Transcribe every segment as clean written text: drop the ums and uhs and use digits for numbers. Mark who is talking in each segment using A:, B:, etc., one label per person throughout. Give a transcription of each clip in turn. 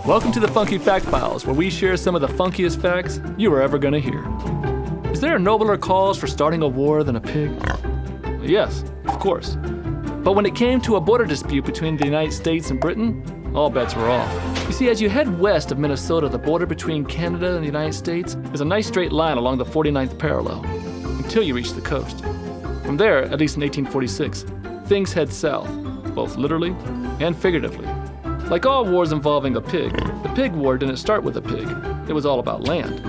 A: Welcome to the Funky Fact Files, where we share some of the funkiest facts you are ever gonna hear. Is there a nobler cause for starting a war than a pig? Yes, of course. But when it came to a border dispute between the United States and Britain, all bets were off. You see, as you head west of Minnesota, the border between Canada and the United States is a nice straight line along the 49th parallel, until you reach the coast. From there, at least in 1846, things head south, both literally and figuratively. Like all wars involving a pig, the Pig War didn't start with a pig. It was all about land.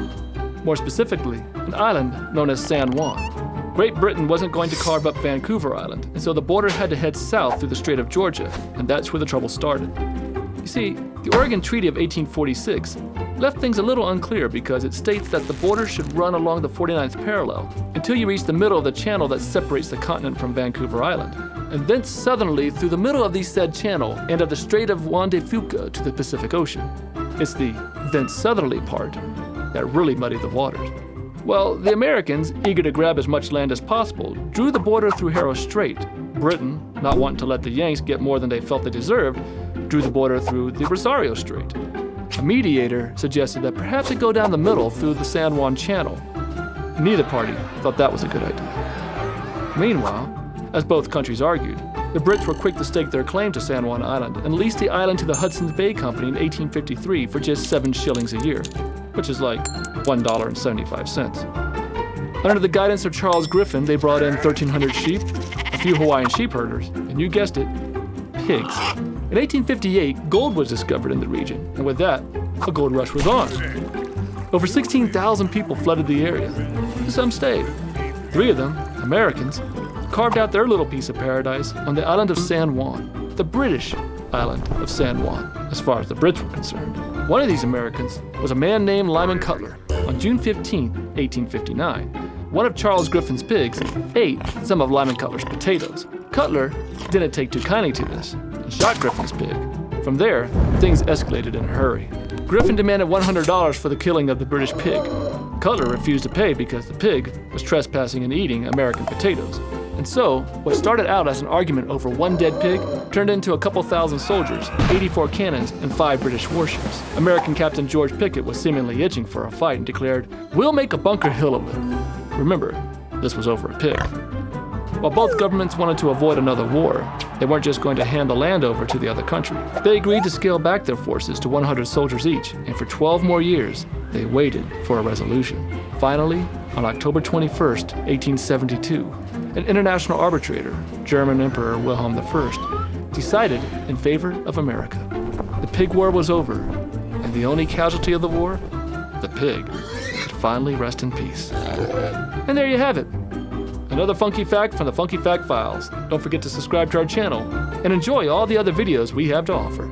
A: More specifically, an island known as San Juan. Great Britain wasn't going to carve up Vancouver Island, and so the border had to head south through the Strait of Georgia, and that's where the trouble started. You see, the Oregon Treaty of 1846 left things a little unclear because it states that the border should run along the 49th parallel until you reach the middle of the channel that separates the continent from Vancouver Island, and thence southerly through the middle of the said channel and of the Strait of Juan de Fuca to the Pacific Ocean. It's the thence southerly part that really muddied the waters. Well, the Americans, eager to grab as much land as possible, drew the border through Haro Strait. Britain, not wanting to let the Yanks get more than they felt they deserved, drew the border through the Rosario Strait. A mediator suggested that perhaps it go down the middle through the San Juan Channel. Neither party thought that was a good idea. Meanwhile, as both countries argued, the Brits were quick to stake their claim to San Juan Island and leased the island to the Hudson's Bay Company in 1853 for just 7 shillings a year, which is like $1.75. Under the guidance of Charles Griffin, they brought in 1,300 sheep, a few Hawaiian sheep herders, and you guessed it, pigs. In 1858, gold was discovered in the region, and with that, a gold rush was on. Over 16,000 people flooded the area. Some stayed. 3 of them, Americans, carved out their little piece of paradise on the island of San Juan, the British island of San Juan, as far as the Brits were concerned. One of these Americans was a man named Lyman Cutler. On June 15, 1859, one of Charles Griffin's pigs ate some of Lyman Cutler's potatoes. Cutler didn't take too kindly to this and shot Griffin's pig. From there, things escalated in a hurry. Griffin demanded $100 for the killing of the British pig. Cutler refused to pay because the pig was trespassing and eating American potatoes. And so, what started out as an argument over one dead pig turned into a couple thousand soldiers, 84 cannons, and 5 British warships. American Captain George Pickett was seemingly itching for a fight and declared, "We'll make a Bunker Hill of it." Remember, this was over a pig. While both governments wanted to avoid another war, they weren't just going to hand the land over to the other country. They agreed to scale back their forces to 100 soldiers each, and for 12 more years, they waited for a resolution. Finally, on October 21st, 1872, an international arbitrator, German Emperor Wilhelm I, decided in favor of America. The Pig War was over, and the only casualty of the war, the pig, could finally rest in peace. And there you have it. Another funky fact from the Funky Fact Files. Don't forget to subscribe to our channel and enjoy all the other videos we have to offer.